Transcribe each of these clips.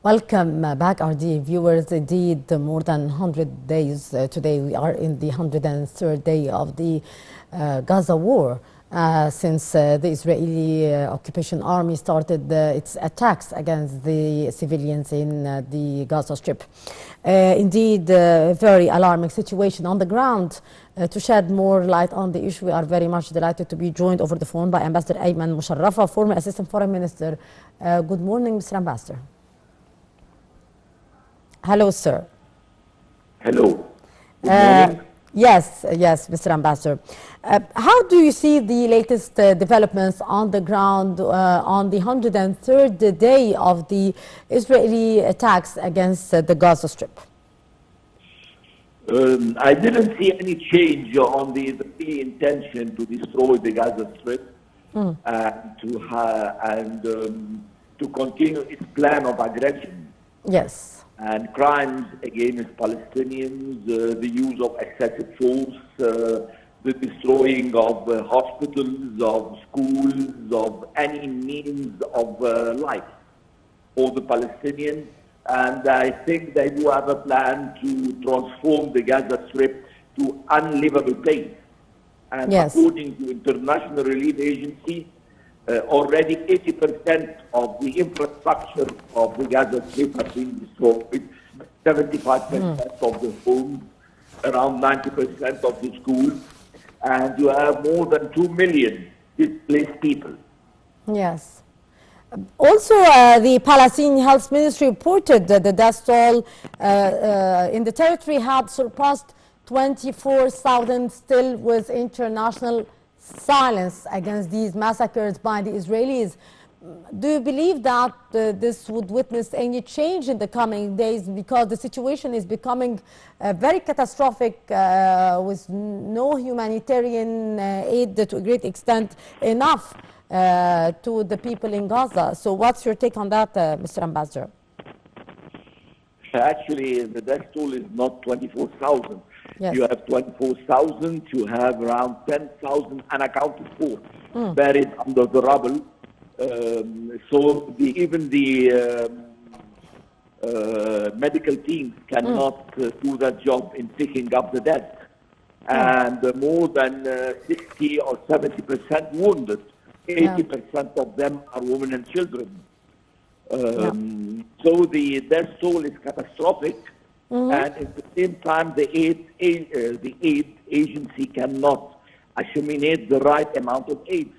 Welcome back, our dear viewers. Indeed, more than 100 days today. We are in the 103rd day of the Gaza war since the Israeli occupation army started its attacks against the civilians in the Gaza Strip. Indeed, a very alarming situation on the ground. To shed more light on the issue, we are very much delighted to be joined over the phone by Ambassador Ayman Mushraffa, former Assistant Foreign Minister. Good morning, Mr. Ambassador. Hello, sir. Hello. Good morning. Yes, Mr. Ambassador. How do you see the latest developments on the ground on the 103rd day of the Israeli attacks against the Gaza Strip? I didn't see any change on the Israeli intention to destroy the Gaza Strip and to continue its plan of aggression. Yes. And crimes against Palestinians, the use of excessive force, the destroying of hospitals, of schools, of any means of life for the Palestinians. And I think they do have a plan to transform the Gaza Strip to unlivable place. And according to International Relief Agency, already 80% of the infrastructure of the Gaza Strip has been destroyed, 75% of the homes, around 90% of the schools, and you have more than 2 million displaced people. Yes. Also, the Palestinian Health Ministry reported that the death toll in the territory had surpassed 24,000, still with international silence against these massacres by the Israelis. Do you believe that this would witness any change in the coming days, because the situation is becoming very catastrophic with no humanitarian aid to a great extent enough to the people in Gaza? So what's your take on that, Mr. Ambassador? Actually, the death toll is not 24,000. Yes. You have 24,000, you have around 10,000 unaccounted for, buried under the rubble. So even the medical teams cannot do that job in picking up the dead. And more than 60 or 70% wounded. 80% of them are women and children. So the death toll is catastrophic. And at the same time, the aid agency cannot assimilate the right amount of aid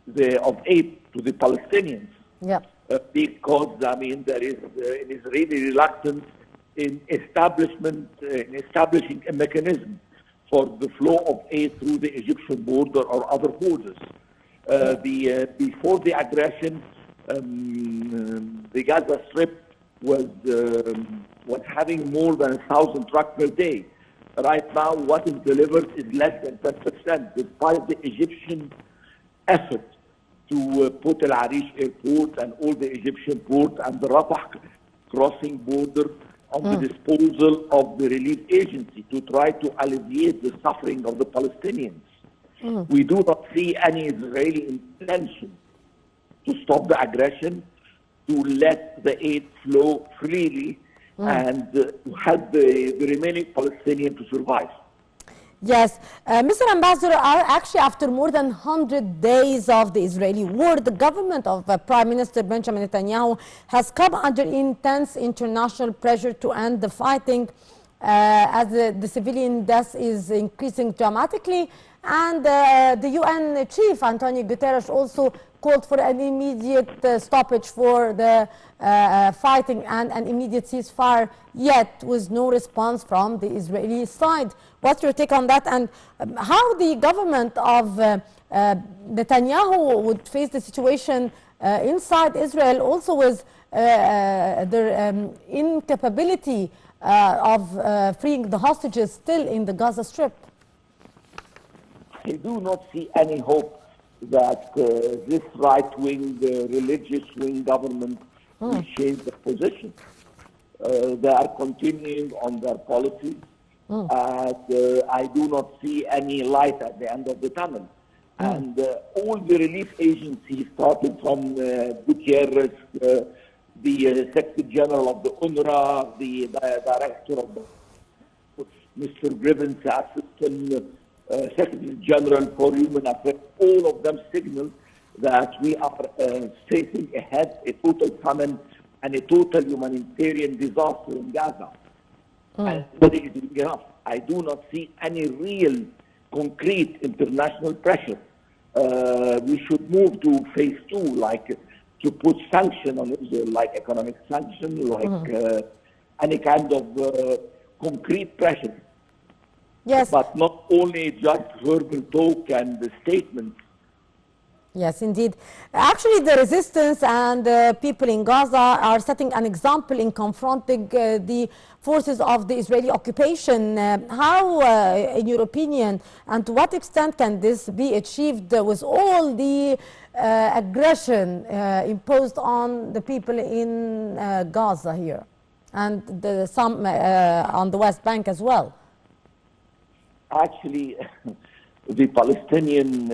to the Palestinians. Because, I mean, there is an Israeli reluctance in establishing a mechanism for the flow of aid through the Egyptian border or other borders. Before the aggression, the Gaza Strip was having more than 1,000 trucks per day. Right now, what is delivered is less than 10%, despite the Egyptian effort to put Al Arish airport and all the Egyptian port and the Rafah crossing border on the disposal of the relief agency to try to alleviate the suffering of the Palestinians. We do not see any Israeli intention to stop the aggression, to let the aid flow freely and to help the remaining Palestinians to survive. Yes. Mr. Ambassador, actually after more than 100 days of the Israeli war, the government of Prime Minister Benjamin Netanyahu has come under intense international pressure to end the fighting as the civilian death is increasing dramatically. And the UN chief, Antonio Guterres, also called for an immediate stoppage for the fighting and an immediate ceasefire, yet with no response from the Israeli side. What's your take on that, and how the government of Netanyahu would face the situation inside Israel, also with their incapability of freeing the hostages still in the Gaza Strip? I do not see any hope that this right-wing, religious wing government will change the position. They are continuing on their policies, and I do not see any light at the end of the tunnel. And all the relief agencies, starting from Gutierrez, the Secretary General of the UNRWA, the Director of the Mr. Griven's Assistant Secretary General for Human Affairs, all of them signaled that we are facing ahead a total famine and a total humanitarian disaster in Gaza. And nobody is doing enough. I do not see any real concrete international pressure. We should move to phase 2, like to put sanction on Israel, like economic sanction, like any kind of concrete pressure. Yes. But not only just verbal talk and statements. Yes, indeed. Actually, the resistance and people in Gaza are setting an example in confronting the forces of the Israeli occupation. How, in your opinion, and to what extent can this be achieved with all the aggression imposed on the people in Gaza here and some on the West Bank as well? Actually, the Palestinian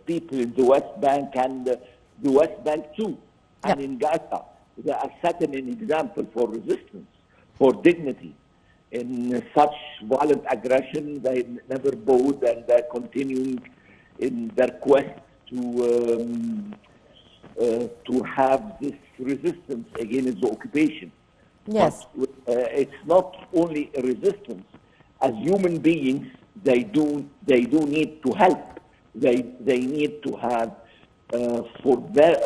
people in the West Bank and the West Bank too, and in Gaza, they are setting an example for resistance, for dignity. In such violent aggression, they never bowed, and they're continuing in their quest to have this resistance against the occupation. Yes. But it's not only a resistance. As human beings, they do need to help. They need to have for their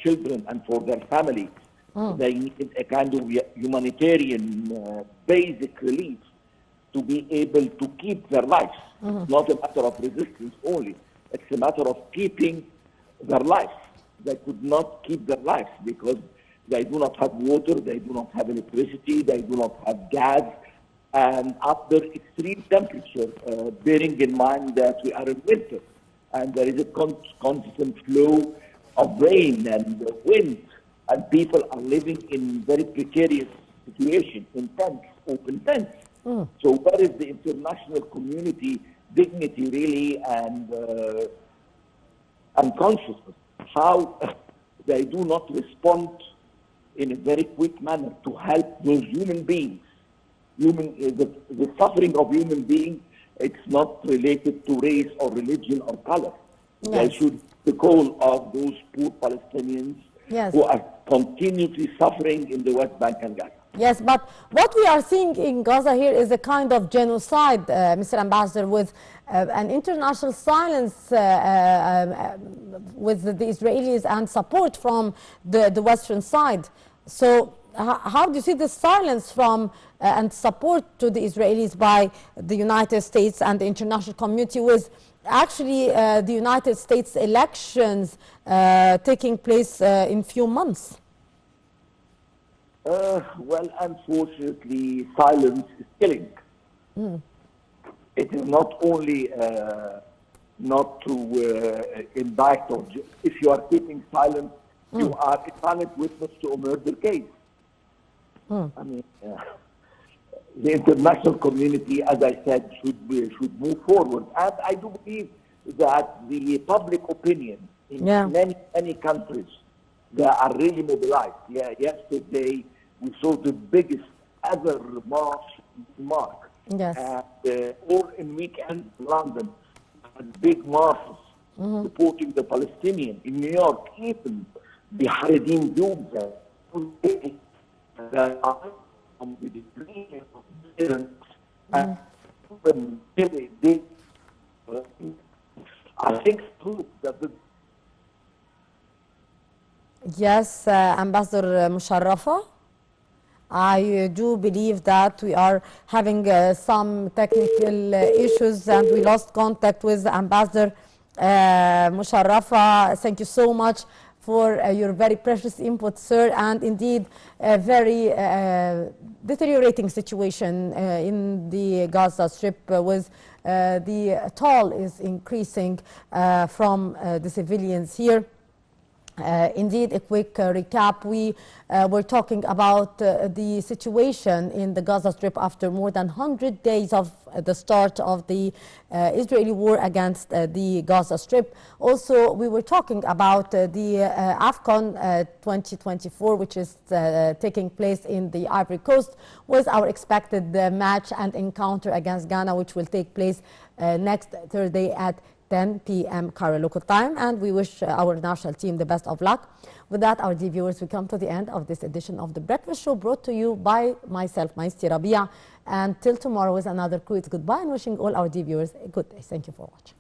children and for their family. They need a kind of humanitarian basic relief to be able to keep their lives. It's not a matter of resistance only. It's a matter of keeping their lives. They could not keep their lives because they do not have water, they do not have electricity, they do not have gas. And under extreme temperature, bearing in mind that we are in winter, and there is a constant flow of rain and wind, and people are living in very precarious situation, in tents, open tents. So where is the international community dignity really and consciousness? How they do not respond in a very quick manner to help those human beings. The suffering of human beings, it's not related to race or religion or color. Yes. They should the call of those poor Palestinians who are continuously suffering in the West Bank and Gaza. Yes, but what we are seeing in Gaza here is a kind of genocide, Mr. Ambassador, with an international silence with the Israelis and support from the Western side. So how do you see this silence from and support to the Israelis by the United States and the international community, with actually the United States elections taking place in few months? Well, unfortunately, silence is killing. It is not only not to indict, or if you are keeping silent, you are a silent witness to a murder case. I mean, the international community, as I said, should move forward. And I do believe that the public opinion in many countries, they are really mobilized. Yeah, yesterday we saw the biggest ever march. Yes. Or in weekend in London, big marches supporting the Palestinians. In New York, even the Haredim Jews I think too that the Yes, Ambassador Mushraffa, I do believe that we are having some technical issues and we lost contact with Ambassador Mushraffa. Thank you so much for your very precious input, sir, and indeed a very deteriorating situation in the Gaza Strip with the toll is increasing from the civilians here. Indeed, a quick recap. We were talking about the situation in the Gaza Strip after more than 100 days of the start of the Israeli war against the Gaza Strip. Also, we were talking about the AFCON 2024, which is taking place in the Ivory Coast, with our expected match and encounter against Ghana, which will take place next Thursday at 10 p.m. Cairo local time, and we wish our national team the best of luck. With that, our dear viewers, we come to the end of this edition of The Breakfast Show, brought to you by myself, Maisti Rabia. And till tomorrow with another crew, it's goodbye, and wishing all our dear viewers a good day. Thank you for watching.